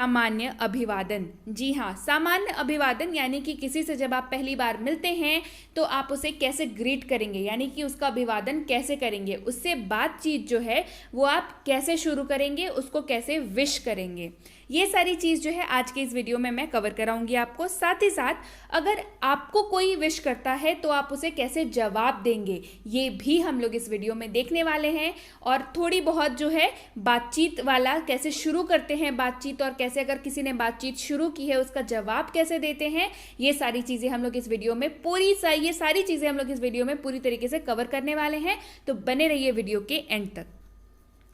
सामान्य अभिवादन। जी हाँ, सामान्य अभिवादन यानी कि किसी से जब आप पहली बार मिलते हैं तो आप उसे कैसे ग्रीट करेंगे, यानी कि उसका अभिवादन कैसे करेंगे, उससे बातचीत जो है वो आप कैसे शुरू करेंगे, उसको कैसे विश करेंगे। ये सारी चीज़ जो है आज के इस वीडियो में मैं कवर कराऊंगी आपको। साथ ही साथ अगर आपको कोई विश करता है तो आप उसे कैसे जवाब देंगे, ये भी हम लोग इस वीडियो में देखने वाले हैं। और थोड़ी बहुत जो है बातचीत वाला कैसे शुरू करते हैं बातचीत, और कैसे अगर किसी ने बातचीत शुरू की है उसका जवाब कैसे देते हैं, ये सारी चीज़ें हम लोग इस वीडियो में ये सारी चीज़ें हम लोग इस वीडियो में पूरी तरीके से कवर करने वाले हैं। तो बने रहिए वीडियो के एंड तक।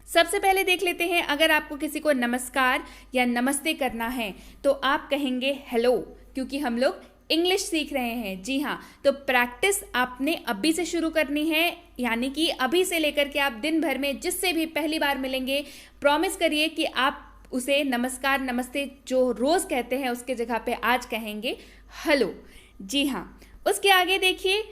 सबसे पहले देख लेते हैं, अगर आपको किसी को नमस्कार या नमस्ते करना है तो आप कहेंगे हेलो, क्योंकि हम लोग इंग्लिश सीख रहे हैं। जी हाँ, तो प्रैक्टिस आपने अभी से शुरू करनी है, यानी कि अभी से लेकर के आप दिन भर में जिससे भी पहली बार मिलेंगे प्रॉमिस करिए कि आप उसे नमस्कार नमस्ते जो रोज़ कहते हैं उसके जगह पे आज कहेंगे हेलो। जी हाँ, उसके आगे देखिए,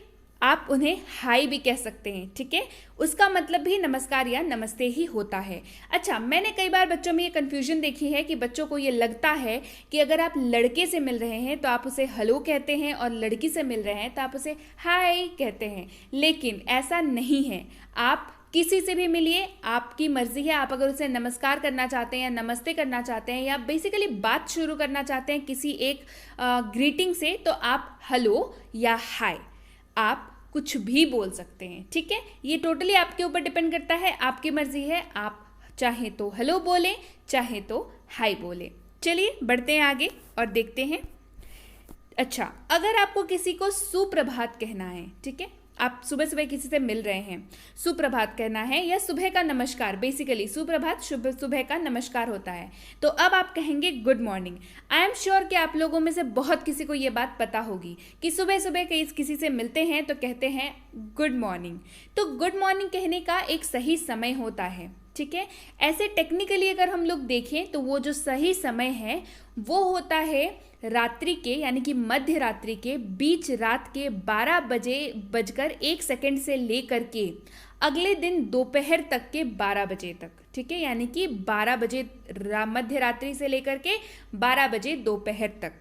आप उन्हें हाय भी कह सकते हैं, ठीक है, उसका मतलब भी नमस्कार या नमस्ते ही होता है। अच्छा, मैंने कई बार बच्चों में ये कन्फ्यूजन देखी है कि बच्चों को ये लगता है कि अगर आप लड़के से मिल रहे हैं तो आप उसे हेलो कहते हैं और लड़की से मिल रहे हैं तो आप उसे हाय कहते हैं, लेकिन ऐसा नहीं है। आप किसी से भी मिलिए, आपकी मर्जी है। आप अगर उसे नमस्कार करना चाहते हैं या नमस्ते करना चाहते हैं या बेसिकली बात शुरू करना चाहते हैं किसी एक ग्रीटिंग से, तो आप हेलो या हाय, आप कुछ भी बोल सकते हैं, ठीक है। ये टोटली आपके ऊपर डिपेंड करता है, आपकी मर्जी है। आप चाहे तो हेलो बोलें, चाहे तो हाय बोलें। चलिए बढ़ते हैं आगे और देखते हैं। अच्छा, अगर आपको किसी को सुप्रभात कहना है, ठीक है, आप सुबह सुबह किसी से मिल रहे हैं, सुप्रभात कहना है या सुबह का नमस्कार, बेसिकली सुप्रभात सुबह का नमस्कार होता है, तो अब आप कहेंगे good morning. I am sure कि आप लोगों में से बहुत किसी को ये बात पता होगी कि सुबह सुबह किसी से मिलते हैं तो कहते हैं गुड मॉर्निंग। तो गुड मॉर्निंग कहने का एक सही समय होता है, ठीक है। ऐसे टेक्निकली अगर हम लोग देखें तो वो जो सही समय है वो होता है रात्रि के, यानी कि मध्य रात्रि के बीच रात के 12:01 से लेकर के अगले दिन दोपहर तक के 12 बजे तक, ठीक है, यानी कि 12 बजे मध्य रात्रि से लेकर के 12 बजे दोपहर तक,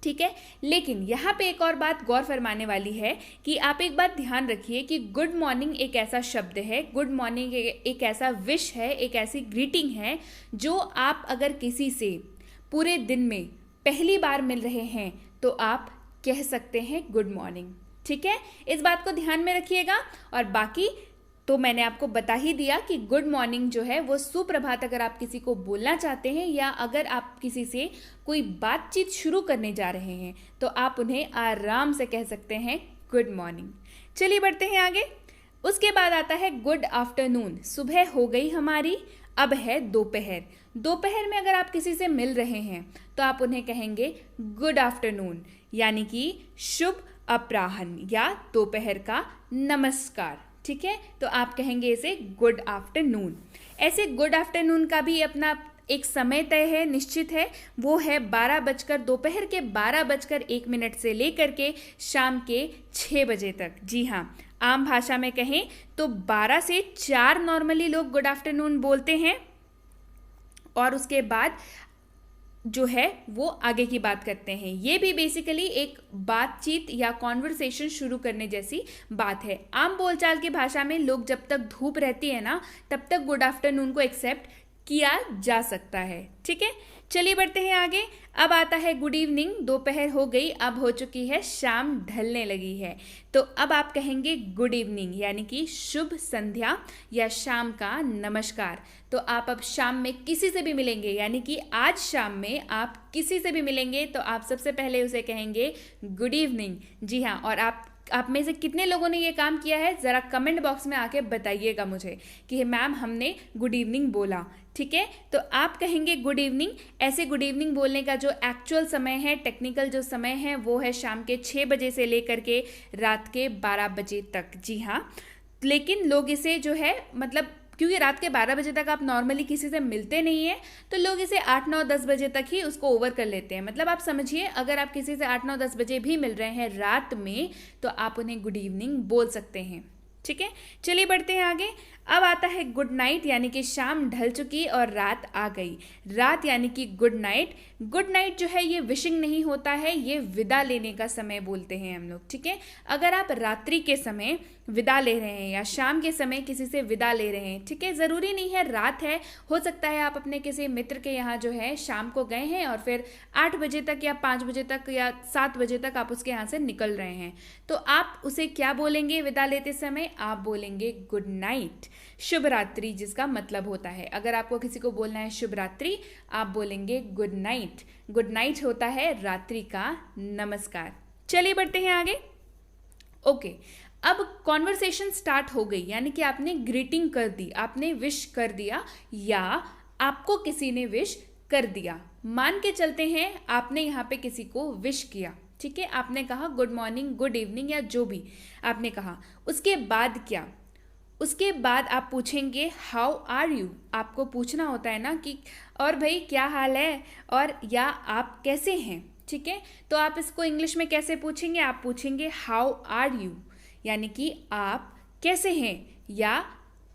ठीक है। लेकिन यहाँ पे एक और बात गौर फरमाने वाली है कि आप एक बात ध्यान रखिए कि गुड मॉर्निंग एक ऐसा शब्द है, गुड मॉर्निंग एक ऐसा विश है, एक ऐसी ग्रीटिंग है जो आप अगर किसी से पूरे दिन में पहली बार मिल रहे हैं तो आप कह सकते हैं गुड मॉर्निंग, ठीक है। इस बात को ध्यान में रखिएगा। और बाकी तो मैंने आपको बता ही दिया कि गुड मॉर्निंग जो है वो सुप्रभात अगर आप किसी को बोलना चाहते हैं या अगर आप किसी से कोई बातचीत शुरू करने जा रहे हैं तो आप उन्हें आराम से कह सकते हैं गुड मॉर्निंग। चलिए बढ़ते हैं आगे। उसके बाद आता है गुड आफ्टरनून। सुबह हो गई हमारी, अब है दोपहर। दोपहर में अगर आप किसी से मिल रहे हैं तो आप उन्हें कहेंगे गुड आफ्टरनून, यानी कि शुभ अपराह्न या दोपहर का नमस्कार, ठीक है। तो आप कहेंगे इसे गुड आफ्टरनून। ऐसे गुड आफ्टरनून का भी अपना एक समय तय है, निश्चित है, वो है दोपहर के 12:01 से लेकर के शाम के 6 बजे तक। जी हाँ, आम भाषा में कहें तो 12 से 4 नॉर्मली लोग गुड आफ्टरनून बोलते हैं और उसके बाद जो है वो आगे की बात करते हैं। ये भी बेसिकली एक बातचीत या कॉन्वर्सेशन शुरू करने जैसी बात है। आम बोलचाल की भाषा में लोग जब तक धूप रहती है ना तब तक गुड आफ्टरनून को एक्सेप्ट किया जा सकता है, ठीक है। चलिए बढ़ते हैं आगे। अब आता है गुड इवनिंग। दोपहर हो गई, अब हो चुकी है शाम, ढलने लगी है, तो अब आप कहेंगे गुड इवनिंग, यानी कि शुभ संध्या या शाम का नमस्कार। तो आप अब शाम में किसी से भी मिलेंगे, यानी कि आज शाम में आप किसी से भी मिलेंगे तो आप सबसे पहले उसे कहेंगे गुड इवनिंग। जी हाँ, और आप में से कितने लोगों ने ये काम किया है ज़रा कमेंट बॉक्स में आके बताइएगा मुझे कि मैम हमने गुड इवनिंग बोला, ठीक है। तो आप कहेंगे गुड इवनिंग। ऐसे गुड इवनिंग बोलने का जो एक्चुअल समय है, टेक्निकल जो समय है, वो है शाम के 6 बजे से लेकर के रात के 12 बजे तक। जी हाँ, लेकिन लोग इसे जो है मतलब क्योंकि रात के 12 बजे तक आप नॉर्मली किसी से मिलते नहीं हैं तो लोग इसे 8, 9, 10 बजे तक ही उसको ओवर कर लेते हैं। मतलब आप समझिए, अगर आप किसी से 8, 9, 10 बजे भी मिल रहे हैं रात में तो आप उन्हें गुड इवनिंग बोल सकते हैं, ठीक है। चलिए बढ़ते हैं आगे। अब आता है गुड नाइट, यानी कि शाम ढल चुकी और रात आ गई। रात यानी कि गुड नाइट। गुड नाइट जो है ये विशिंग नहीं होता है, ये विदा लेने का समय बोलते हैं हम लोग, ठीक है। अगर आप रात्रि के समय विदा ले रहे हैं या शाम के समय किसी से विदा ले रहे हैं, ठीक है, ज़रूरी नहीं है रात है, हो सकता है आप अपने किसी मित्र के यहाँ जो है शाम को गए हैं और फिर 8 बजे तक या 5 बजे तक या 7 बजे तक आप उसके यहाँ से निकल रहे हैं, तो आप उसे क्या बोलेंगे विदा लेते समय? आप बोलेंगे गुड नाइट, शुभ रात्रि, जिसका मतलब होता है। अगर आपको किसी को बोलना है शुभ रात्रि, आप बोलेंगे गुड नाइट। गुड नाइट होता है रात्रि का नमस्कार। चलिए बढ़ते हैं आगे। ओके, अब कॉन्वर्सेशन स्टार्ट हो गई, यानी कि आपने ग्रीटिंग कर दी, आपने विश कर दिया या आपको किसी ने विश कर दिया। मान के चलते हैं आपने यहाँ पे किसी को विश किया, ठीक है, आपने कहा गुड मॉर्निंग, गुड इवनिंग या जो भी आपने कहा। उसके बाद क्या? उसके बाद आप पूछेंगे हाउ आर यू। आपको पूछना होता है ना कि और भाई क्या हाल है, और या आप कैसे हैं, ठीक है। तो आप इसको इंग्लिश में कैसे पूछेंगे? आप पूछेंगे हाउ आर यू, यानी कि आप कैसे हैं, या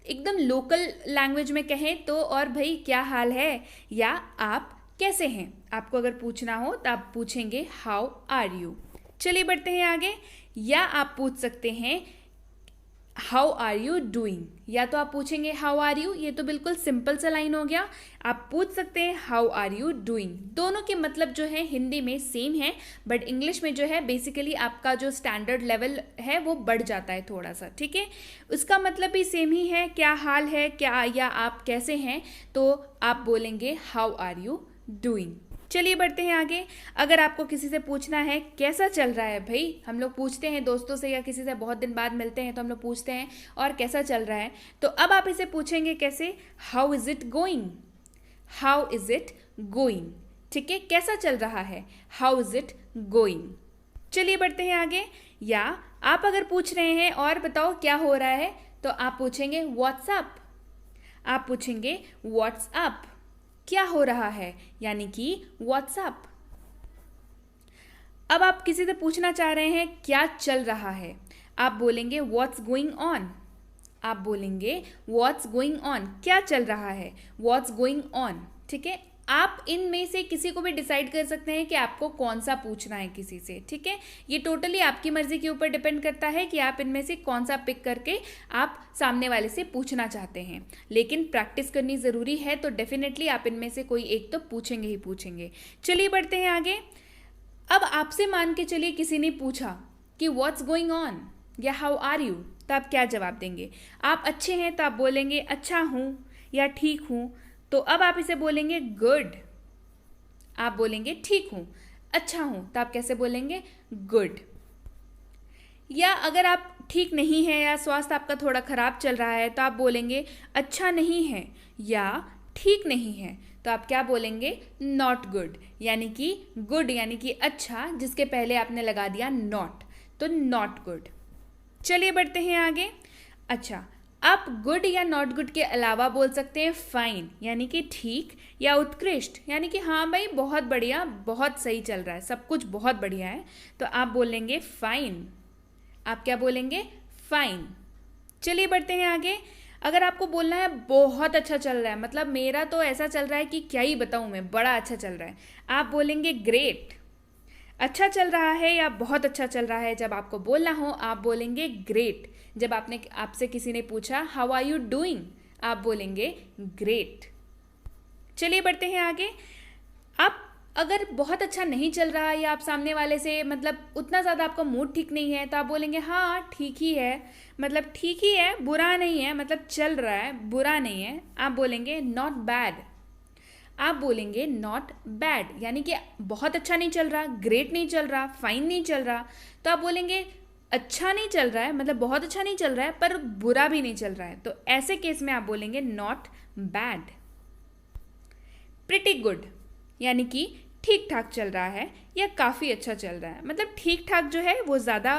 एकदम लोकल लैंग्वेज में कहें तो और भाई क्या हाल है, या आप कैसे हैं। आपको अगर पूछना हो तो आप पूछेंगे हाउ आर यू। चलिए बढ़ते हैं आगे। या आप पूछ सकते हैं हाउ आर यू डूइंग, या तो आप पूछेंगे हाउ आर यू, ये तो बिल्कुल सिंपल सा लाइन हो गया। आप पूछ सकते हैं हाउ आर यू डूइंग। दोनों के मतलब जो है हिंदी में सेम है, बट इंग्लिश में जो है बेसिकली आपका जो स्टैंडर्ड लेवल है वो बढ़ जाता है थोड़ा सा, ठीक है। उसका मतलब भी सेम ही है, क्या हाल है, क्या या आप कैसे हैं, तो आप बोलेंगे हाउ आर यू डूइंग। चलिए बढ़ते हैं आगे। अगर आपको किसी से पूछना है कैसा चल रहा है, भाई हम लोग पूछते हैं दोस्तों से या किसी से बहुत दिन बाद मिलते हैं तो हम लोग पूछते हैं और कैसा चल रहा है, तो अब आप इसे पूछेंगे कैसे? How is it going, how is it going, ठीक है, कैसा चल रहा है, हाउ इज इट गोइंग। चलिए बढ़ते हैं आगे। या आप अगर पूछ रहे हैं और बताओ क्या हो रहा है, तो आप पूछेंगे व्हाट्स अप। आप पूछेंगे व्हाट्स अप, क्या हो रहा है, यानी कि व्हाट्सअप। अब आप किसी से पूछना चाह रहे हैं क्या चल रहा है, आप बोलेंगे व्हाट्स गोइंग ऑन। आप बोलेंगे व्हाट्स गोइंग ऑन, क्या चल रहा है, व्हाट्स गोइंग ऑन, ठीक है। आप इनमें से किसी को भी डिसाइड कर सकते हैं कि आपको कौन सा पूछना है किसी से, ठीक है। ये टोटली आपकी मर्जी के ऊपर डिपेंड करता है कि आप इनमें से कौन सा पिक करके आप सामने वाले से पूछना चाहते हैं, लेकिन प्रैक्टिस करनी ज़रूरी है, तो डेफिनेटली आप इनमें से कोई एक तो पूछेंगे ही पूछेंगे। चलिए बढ़ते हैं आगे। अब आपसे मान के चलिए किसी ने पूछा कि व्हाट्स गोइंग ऑन या हाउ आर यू, तो आप क्या जवाब देंगे? आप अच्छे हैं तो आप बोलेंगे अच्छा हूँ या ठीक हूँ, तो अब आप इसे बोलेंगे गुड। आप बोलेंगे ठीक हूँ, अच्छा हूँ, तो आप कैसे बोलेंगे? गुड। या अगर आप ठीक नहीं है या स्वास्थ्य आपका थोड़ा खराब चल रहा है, तो आप बोलेंगे अच्छा नहीं है या ठीक नहीं है, तो आप क्या बोलेंगे? नॉट गुड, यानी कि गुड यानी कि अच्छा, जिसके पहले आपने लगा दिया नॉट, तो नॉट गुड। चलिए बढ़ते हैं आगे। अच्छा, आप गुड या नॉट गुड के अलावा बोल सकते हैं फाइन, यानी कि ठीक, या उत्कृष्ट, यानी कि हाँ भाई बहुत बढ़िया, बहुत सही चल रहा है, सब कुछ बहुत बढ़िया है, तो आप बोलेंगे फाइन। आप क्या बोलेंगे? फाइन। चलिए बढ़ते हैं आगे। अगर आपको बोलना है बहुत अच्छा चल रहा है, मतलब मेरा तो ऐसा चल रहा है कि क्या ही बताऊँ मैं, बड़ा अच्छा चल रहा है, आप बोलेंगे ग्रेट। अच्छा चल रहा है या बहुत अच्छा चल रहा है, जब आपको बोलना हो आप बोलेंगे ग्रेट। जब आपसे किसी ने पूछा हाउ आर यू डूइंग, आप बोलेंगे ग्रेट। चलिए बढ़ते हैं आगे। आप अगर बहुत अच्छा नहीं चल रहा है या आप सामने वाले से मतलब उतना ज़्यादा आपका मूड ठीक नहीं है, तो आप बोलेंगे हाँ ठीक ही है, मतलब ठीक ही है, बुरा नहीं है, मतलब चल रहा है, बुरा नहीं है। आप बोलेंगे नॉट बैड। आप बोलेंगे नॉट बैड, यानी कि बहुत अच्छा नहीं चल रहा, ग्रेट नहीं चल रहा, फाइन नहीं चल रहा, तो आप बोलेंगे अच्छा नहीं चल रहा है, मतलब बहुत अच्छा नहीं चल रहा है पर बुरा भी नहीं चल रहा है, तो ऐसे केस में आप बोलेंगे नॉट बैड। प्रिटी गुड, यानी कि ठीक ठाक चल रहा है या काफ़ी अच्छा चल रहा है। मतलब ठीक ठाक जो है वो ज़्यादा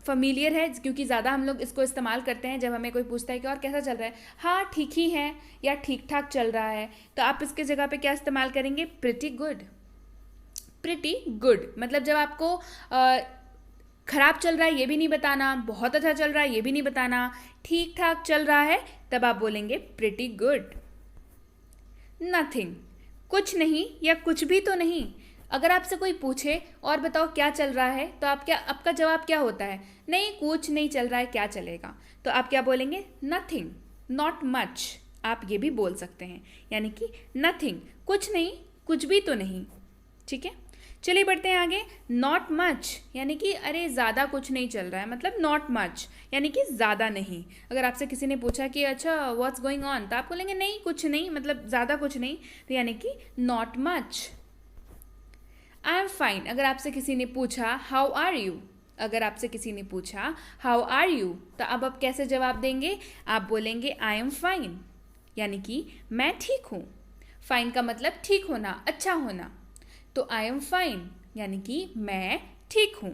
फमीलियर है, क्योंकि ज़्यादा हम लोग इसको इस्तेमाल करते हैं जब हमें कोई पूछता है कि और कैसा चल रहा है, हाँ ठीक ही है या ठीक ठाक चल रहा है, तो आप इसके जगह पे क्या इस्तेमाल करेंगे? Pretty good. प्रिटी गुड मतलब जब आपको खराब चल रहा है ये भी नहीं बताना, बहुत अच्छा चल रहा है ये भी नहीं बताना, ठीक ठाक चल रहा है तब आप बोलेंगे प्रिटी गुड। नथिंग, कुछ नहीं या कुछ भी तो नहीं। अगर आपसे कोई पूछे और बताओ क्या चल रहा है तो आपका जवाब क्या होता है? नहीं कुछ नहीं चल रहा है, क्या चलेगा? तो आप क्या बोलेंगे? Nothing, not much. आप ये भी बोल सकते हैं, यानी कि नथिंग, कुछ नहीं, कुछ भी तो नहीं। ठीक है, चलिए बढ़ते हैं आगे। नॉट मच यानी कि अरे ज़्यादा कुछ नहीं चल रहा है, मतलब नॉट मच यानी कि ज़्यादा नहीं। अगर आपसे किसी ने पूछा कि अच्छा व्हाट्स गोइंग ऑन, तो आप बोलेंगे नहीं कुछ नहीं, मतलब ज़्यादा कुछ नहीं, तो यानी कि not much. I am fine. अगर आपसे किसी ने पूछा हाउ आर यू, अगर आपसे किसी ने पूछा हाउ आर यू, तो अब आप कैसे जवाब देंगे? आप बोलेंगे आई एम फाइन, यानी कि मैं ठीक हूँ। फाइन का मतलब ठीक होना, अच्छा होना, तो आई एम फाइन यानी कि मैं ठीक हूँ।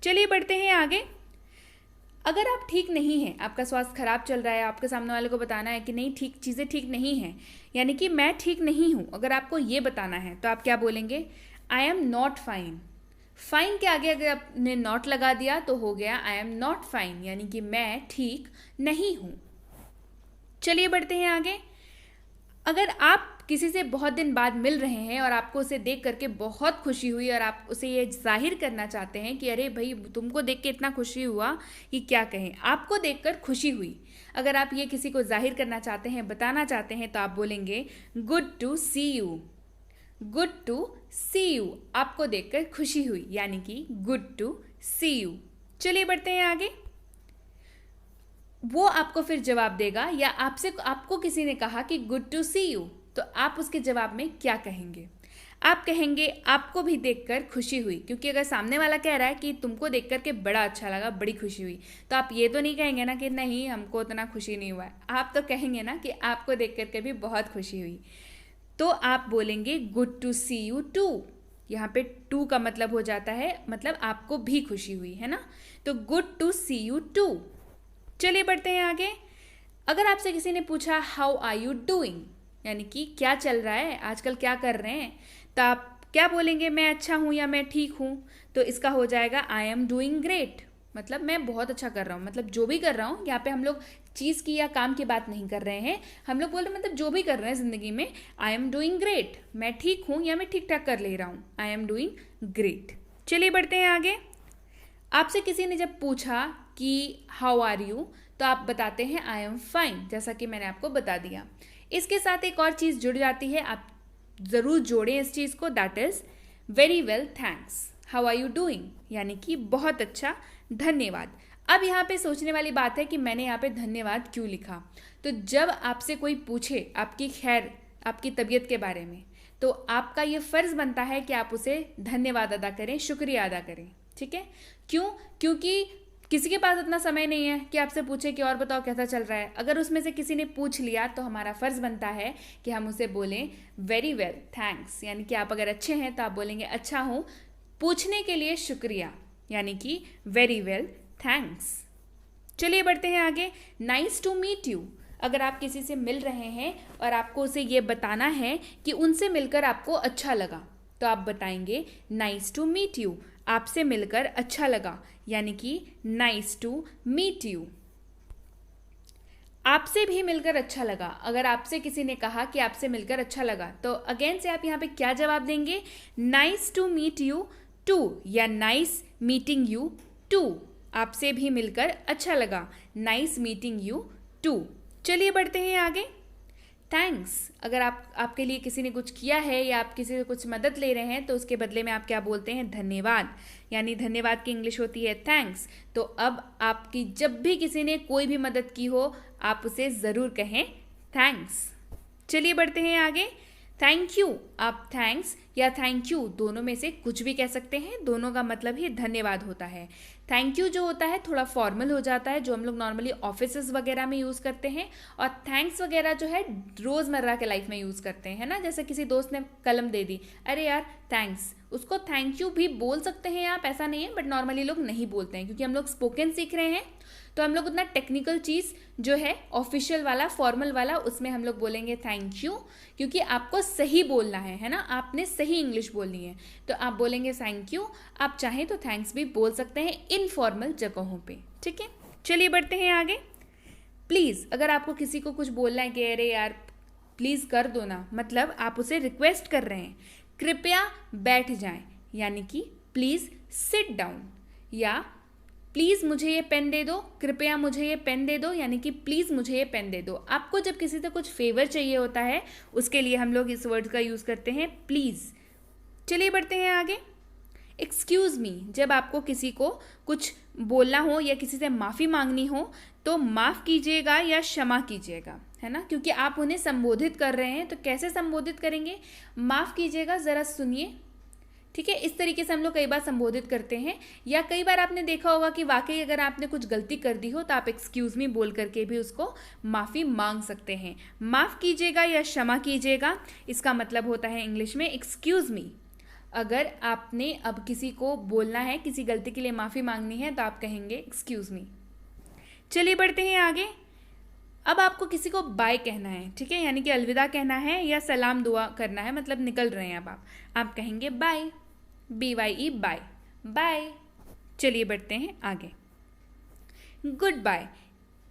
चलिए बढ़ते हैं आगे। अगर आप ठीक नहीं हैं, आपका स्वास्थ्य खराब चल रहा है, आपके सामने वाले को बताना है कि नहीं ठीक चीज़ें ठीक नहीं हैं, यानी कि मैं ठीक नहीं हूँ, अगर आपको ये बताना है तो आप क्या बोलेंगे? I am not fine. Fine के आगे अगर आपने नॉट लगा दिया तो हो गया आई एम नॉट फाइन, यानी कि मैं ठीक नहीं हूँ। चलिए बढ़ते हैं आगे। अगर आप किसी से बहुत दिन बाद मिल रहे हैं और आपको उसे देख करके बहुत खुशी हुई और आप उसे ये जाहिर करना चाहते हैं कि अरे भाई तुमको देख के इतना खुशी हुआ कि क्या कहें, आपको देखकर खुशी हुई, अगर आप ये किसी को जाहिर करना चाहते हैं, बताना चाहते हैं, तो आप बोलेंगे good to see you. Good to see you, आपको देखकर खुशी हुई, यानी कि गुड टू सी यू। चलिए बढ़ते हैं आगे। वो आपको फिर जवाब देगा, या आपको किसी ने कहा कि गुड टू सी यू, तो आप उसके जवाब में क्या कहेंगे? आप कहेंगे आपको भी देखकर खुशी हुई, क्योंकि अगर सामने वाला कह रहा है कि तुमको देख करके बड़ा अच्छा लगा, बड़ी खुशी हुई, तो आप ये तो नहीं कहेंगे ना कि नहीं हमको उतना खुशी नहीं हुआ है, आप तो कहेंगे ना कि आपको देख करके भी बहुत खुशी हुई, तो आप बोलेंगे good to see you too. यहाँ पे टू का मतलब हो जाता है, मतलब आपको भी खुशी हुई, है ना, तो good to see you too. चलिए बढ़ते हैं आगे। अगर आपसे किसी ने पूछा हाउ आर यू डूइंग, यानी कि क्या चल रहा है आजकल, क्या कर रहे हैं, तो आप क्या बोलेंगे? मैं अच्छा हूँ या मैं ठीक हूँ, तो इसका हो जाएगा आई एम डूइंग ग्रेट, मतलब मैं बहुत अच्छा कर रहा हूँ, मतलब जो भी कर रहा हूँ। यहाँ पे हम लोग चीज़ की या काम की बात नहीं कर रहे हैं, हम लोग बोल रहे हैं मतलब जो भी कर रहे हैं ज़िंदगी में, आई एम डूइंग ग्रेट, मैं ठीक हूँ या मैं ठीक ठाक कर ले रहा हूँ, आई एम डूइंग ग्रेट। चलिए बढ़ते हैं आगे। आपसे किसी ने जब पूछा कि हाउ आर यू, तो आप बताते हैं आई एम फाइन, जैसा कि मैंने आपको बता दिया। इसके साथ एक और चीज़ जुड़ जाती है, आप ज़रूर जोड़ें इस चीज़ को, that is very well thanks. How are you doing, यानी कि बहुत अच्छा, धन्यवाद। अब यहाँ पे सोचने वाली बात है कि मैंने यहाँ पे धन्यवाद क्यों लिखा। तो जब आपसे कोई पूछे आपकी खैर, आपकी तबीयत के बारे में, तो आपका ये फ़र्ज़ बनता है कि आप उसे धन्यवाद अदा करें, शुक्रिया अदा करें। ठीक है, क्यों? क्योंकि किसी के पास इतना समय नहीं है कि आपसे पूछे कि और बताओ कैसा चल रहा है। अगर उसमें से किसी ने पूछ लिया तो हमारा फ़र्ज़ बनता है कि हम उसे बोलें वेरी वेल थैंक्स, यानी कि आप अगर अच्छे हैं तो आप बोलेंगे अच्छा हूँ, पूछने के लिए शुक्रिया, यानी कि वेरी वेल थैंक्स। चलिए बढ़ते हैं आगे। नाइस टू मीट यू, अगर आप किसी से मिल रहे हैं और आपको उसे ये बताना है कि उनसे मिलकर आपको अच्छा लगा, तो आप बताएंगे नाइस टू मीट यू, आपसे मिलकर अच्छा लगा, यानी कि नाइस टू मीट यू। आपसे भी मिलकर अच्छा लगा, अगर आपसे किसी ने कहा कि आपसे मिलकर अच्छा लगा, तो अगेन से आप यहाँ पे क्या जवाब देंगे? Nice to meet you too, या नाइस मीटिंग यू टू, आपसे भी मिलकर अच्छा लगा, नाइस मीटिंग यू टू। चलिए बढ़ते हैं आगे। थैंक्स, अगर आपके लिए किसी ने कुछ किया है या आप किसी से कुछ मदद ले रहे हैं, तो उसके बदले में आप क्या बोलते हैं? धन्यवाद, यानी धन्यवाद की इंग्लिश होती है थैंक्स। तो अब आपकी जब भी किसी ने कोई भी मदद की हो, आप उसे ज़रूर कहें थैंक्स। चलिए बढ़ते हैं आगे। थैंक यू, आप थैंक्स या थैंक यू दोनों में से कुछ भी कह सकते हैं, दोनों का मतलब ही धन्यवाद होता है। थैंक यू जो होता है थोड़ा फॉर्मल हो जाता है, जो हम लोग नॉर्मली ऑफिसेज वगैरह में यूज़ करते हैं, और थैंक्स वगैरह जो है रोज़मर्रा के लाइफ में यूज़ करते हैं, है ना। जैसे किसी दोस्त ने कलम दे दी, अरे यार थैंक्स, उसको थैंक यू भी बोल सकते हैं आप, ऐसा नहीं है, बट नॉर्मली लोग नहीं बोलते हैं, क्योंकि हम लोग स्पोकन सीख रहे हैं, तो हम लोग उतना टेक्निकल चीज़ जो है ऑफिशियल वाला, फॉर्मल वाला, उसमें हम लोग बोलेंगे थैंक यू, क्योंकि आपको सही बोलना है ना, आपने सही इंग्लिश बोलनी है, तो आप बोलेंगे थैंक यू। आप चाहें तो थैंक्स भी बोल सकते हैं इनफॉर्मल जगहों पे। ठीक है, चलिए बढ़ते हैं आगे। प्लीज़, अगर आपको किसी को कुछ बोलना है कि अरे यार प्लीज़ कर दो ना, मतलब आप उसे रिक्वेस्ट कर रहे हैं। कृपया बैठ जाएं, यानी कि प्लीज़ सिट डाउन, या प्लीज़ मुझे ये पेन दे दो, कृपया मुझे ये पेन दे दो, यानी कि प्लीज़ मुझे ये पेन दे दो। आपको जब किसी से कुछ फेवर चाहिए होता है उसके लिए हम लोग इस वर्ड का यूज़ करते हैं प्लीज़। चलिए बढ़ते हैं आगे। एक्सक्यूज़ मी, जब आपको किसी को कुछ बोलना हो या किसी से माफ़ी मांगनी हो तो माफ़ कीजिएगा या क्षमा कीजिएगा, है ना, क्योंकि आप उन्हें संबोधित कर रहे हैं। तो कैसे संबोधित करेंगे? माफ़ कीजिएगा, ज़रा सुनिए। ठीक है, इस तरीके से हम लोग कई बार संबोधित करते हैं। या कई बार आपने देखा होगा कि वाकई अगर आपने कुछ गलती कर दी हो तो आप एक्सक्यूज़ मी बोल करके भी उसको माफ़ी मांग सकते हैं। माफ़ कीजिएगा या क्षमा कीजिएगा, इसका मतलब होता है इंग्लिश में एक्सक्यूज़ मी। अगर आपने अब किसी को बोलना है, किसी गलती के लिए माफ़ी मांगनी है, तो आप कहेंगे एक्सक्यूज़ मी। चलिए बढ़ते हैं आगे। अब आपको किसी को बाय कहना है, ठीक है, यानी कि अलविदा कहना है या सलाम दुआ करना है, मतलब निकल रहे हैं अब आप कहेंगे बाय, BYE बाय, बाय। चलिए बढ़ते हैं आगे। गुड बाय,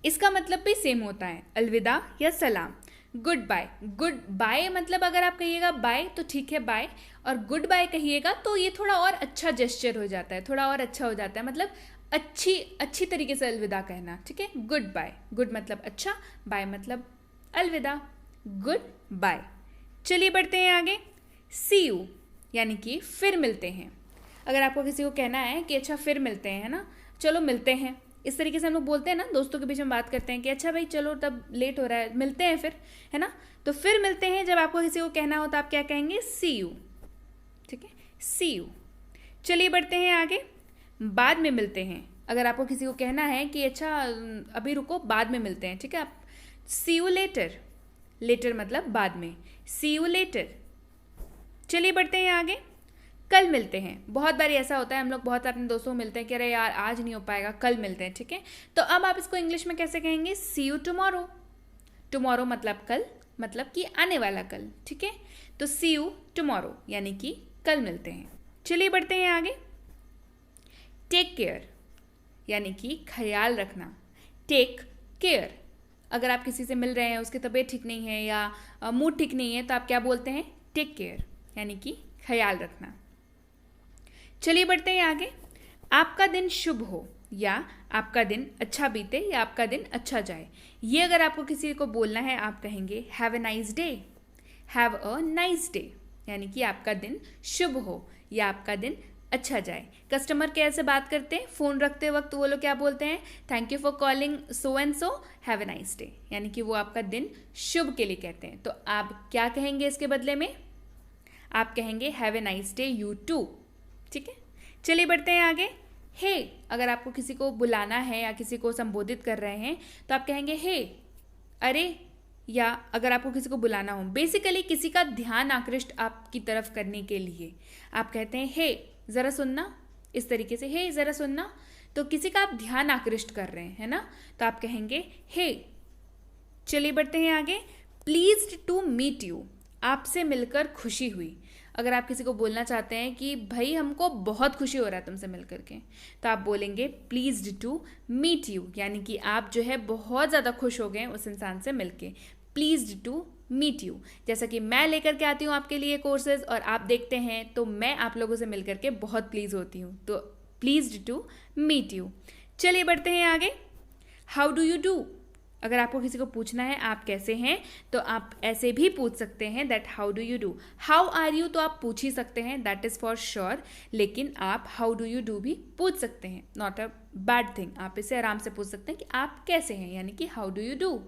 इसका मतलब भी सेम होता है, अलविदा या सलाम। गुड बाय, गुड बाय मतलब अगर आप कहिएगा बाय तो ठीक है बाय, और गुड बाय कहिएगा तो ये थोड़ा और अच्छा जेस्चर हो जाता है, थोड़ा और अच्छा हो जाता है, मतलब अच्छी तरीके से अलविदा कहना। ठीक है, गुड बाय, गुड मतलब अच्छा, बाय मतलब अलविदा, गुड बाय। चलिए बढ़ते हैं आगे। सी यू, यानी कि फिर मिलते हैं। अगर आपको किसी को कहना है कि अच्छा फिर मिलते हैं, है ना, चलो मिलते हैं, इस तरीके से हम लोग बोलते हैं ना, दोस्तों के बीच में बात करते हैं कि अच्छा भाई चलो तब लेट हो रहा है, मिलते हैं फिर, है ना। तो फिर मिलते हैं जब आपको किसी को कहना हो तो आप क्या कहेंगे? सी यू। ठीक है, सी यू। चलिए बढ़ते हैं आगे। बाद में मिलते हैं, अगर आपको किसी को कहना है कि अच्छा अभी रुको बाद में मिलते हैं, ठीक है, आप सी यू लेटर, लेटर मतलब बाद में, सी यू लेटर। चलिए बढ़ते हैं आगे। कल मिलते हैं, बहुत बार ऐसा होता है, हम लोग बहुत अपने दोस्तों को मिलते हैं कि अरे यार आज नहीं हो पाएगा, कल मिलते हैं। ठीक है, तो अब आप इसको इंग्लिश में कैसे कहेंगे? सी यू टुमारो। टुमारो मतलब कल, मतलब कि आने वाला कल। ठीक है, तो सी यू टुमारो यानी कि कल मिलते हैं। चलिए बढ़ते हैं आगे। टेक केयर, यानी कि ख्याल रखना। टेक केयर, अगर आप किसी से मिल रहे हैं, उसकी तबीयत ठीक नहीं है या मूड ठीक नहीं है, तो आप क्या बोलते हैं? टेक केयर, यानी कि ख्याल रखना। चलिए बढ़ते हैं आगे। आपका दिन शुभ हो, या आपका दिन अच्छा बीते, या आपका दिन अच्छा जाए, ये अगर आपको किसी को बोलना है आप कहेंगे have a nice day, have a nice day, यानी कि आपका दिन शुभ हो या आपका दिन अच्छा जाए। कस्टमर केयर से बात करते हैं, फ़ोन रखते वक्त वो लोग क्या बोलते हैं? Thank you for calling so and so, have a nice day, यानी कि वो आपका दिन शुभ के लिए कहते हैं। तो आप क्या कहेंगे इसके बदले में? आप कहेंगे have a nice day you too. ठीक है, चलिए बढ़ते हैं आगे। हे, अगर आपको किसी को बुलाना है या किसी को संबोधित कर रहे हैं तो आप कहेंगे हे, अरे, या अगर आपको किसी को बुलाना हो, बेसिकली किसी का ध्यान आकृष्ट आपकी तरफ करने के लिए आप कहते हैं हे ज़रा सुनना, इस तरीके से हे ज़रा सुनना, तो किसी का आप ध्यान आकृष्ट कर रहे हैं, है ना, तो आप कहेंगे हे। चलिए बढ़ते हैं आगे। प्लीज्ड टू मीट यू, आपसे मिलकर खुशी हुई। अगर आप किसी को बोलना चाहते हैं कि भाई हमको बहुत खुशी हो रहा है तुमसे मिल करके, तो आप बोलेंगे प्लीज्ड टू मीट यू, यानी कि आप जो है बहुत ज़्यादा खुश हो गए उस इंसान से मिलके। प्लीज्ड टू मीट यू, जैसा कि मैं लेकर के आती हूँ आपके लिए कोर्सेज और आप देखते हैं, तो मैं आप लोगों से मिल करके बहुत प्लीज़ होती हूँ, तो प्लीज्ड टू मीट यू। चलिए बढ़ते हैं आगे। हाउ डू यू डू, अगर आपको किसी को पूछना है आप कैसे हैं, तो आप ऐसे भी पूछ सकते हैं that how do you do. How are you तो आप पूछ ही सकते हैं, दैट इज़ फॉर श्योर, लेकिन आप हाउ डू यू डू भी पूछ सकते हैं, नॉट अ बैड थिंग। आप इसे आराम से पूछ सकते हैं कि आप कैसे हैं, यानी कि हाउ डू यू डू।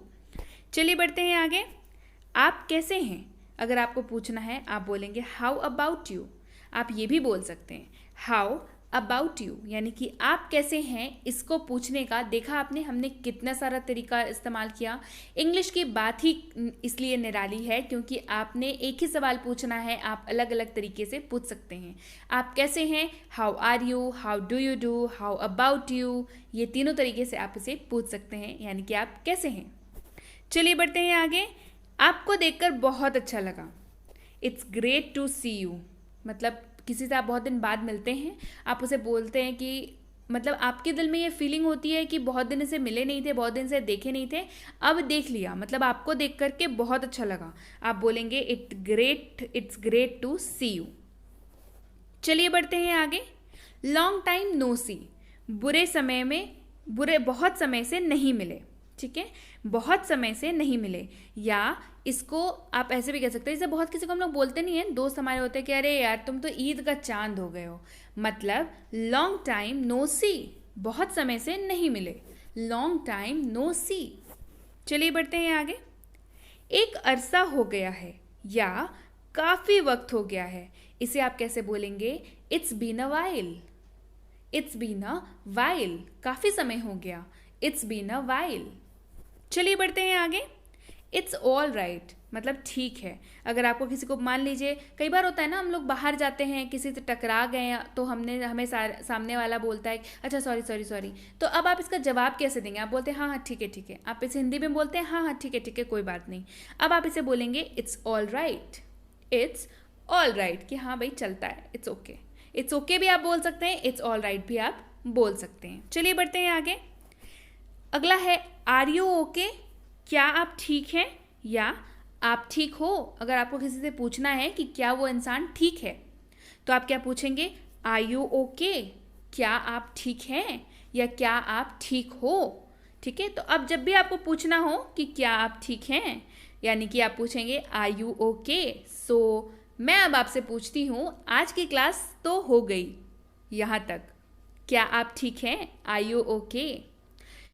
चलिए बढ़ते हैं आगे। आप कैसे हैं, अगर आपको पूछना है आप बोलेंगे हाउ अबाउट यू। आप ये भी बोल सकते हैं हाउ अबाउट यू, यानी कि आप कैसे हैं, इसको पूछने का देखा आपने हमने कितना सारा तरीका इस्तेमाल किया। इंग्लिश की बात ही इसलिए निराली है क्योंकि आपने एक ही सवाल पूछना है, आप अलग अलग तरीके से पूछ सकते हैं। आप कैसे हैं, how are you, how do you do, how about you, ये तीनों तरीके से आप इसे पूछ सकते हैं, यानी कि आप कैसे हैं। चलिए बढ़ते हैं आगे। आपको देखकर बहुत अच्छा लगा, it's great to see you, मतलब किसी से आप बहुत दिन बाद मिलते हैं, आप उसे बोलते हैं कि मतलब आपके दिल में ये फीलिंग होती है कि बहुत दिन से मिले नहीं थे, बहुत दिन से देखे नहीं थे, अब देख लिया, मतलब आपको देख करके बहुत अच्छा लगा, आप बोलेंगे it's great to see you. चलिए बढ़ते हैं आगे। लॉन्ग टाइम नो सी, बहुत समय से नहीं मिले, ठीक है, बहुत समय से नहीं मिले। या इसको आप ऐसे भी कह सकते हैं, जैसे बहुत किसी को हम लोग बोलते नहीं है, दोस्त हमारे होते हैं कि अरे यार तुम तो ईद का चांद हो गए हो, मतलब लॉन्ग टाइम नो सी, बहुत समय से नहीं मिले, लॉन्ग टाइम नो सी। चलिए बढ़ते हैं आगे। एक अरसा हो गया है या काफी वक्त हो गया है, इसे आप कैसे बोलेंगे? It's been a while, it's been a while, काफी समय हो गया, इट्स बीन अ वाइल। चलिए बढ़ते हैं आगे। इट्स ऑल राइट, मतलब ठीक है। अगर आपको किसी को, मान लीजिए कई बार होता है ना, हम लोग बाहर जाते हैं, किसी से टकरा गए तो हमें सामने वाला बोलता है अच्छा सॉरी सॉरी सॉरी, तो अब आप इसका जवाब कैसे देंगे? आप बोलते हैं हाँ हाँ ठीक है ठीक है, आप इसे हिंदी में बोलते हैं हाँ हाँ ठीक है कोई बात नहीं। अब आप इसे बोलेंगे it's all right, it's all right, कि हाँ भाई चलता है, इट्स ओके। इट्स ओके भी आप बोल सकते हैं, इट्स ऑल राइट भी आप बोल सकते हैं। चलिए बढ़ते हैं आगे। अगला है आर यू ओके, क्या आप ठीक हैं या आप ठीक हो। अगर आपको किसी से पूछना है कि क्या वो इंसान ठीक है, तो आप क्या पूछेंगे? आर यू ओके, क्या आप ठीक हैं या क्या आप ठीक हो, ठीक है। तो अब जब भी आपको पूछना हो कि क्या आप ठीक हैं, यानी कि आप पूछेंगे आर यू ओके। सो मैं अब आपसे पूछती हूँ, आज की क्लास तो हो गई यहाँ तक, क्या आप ठीक हैं? Are you okay?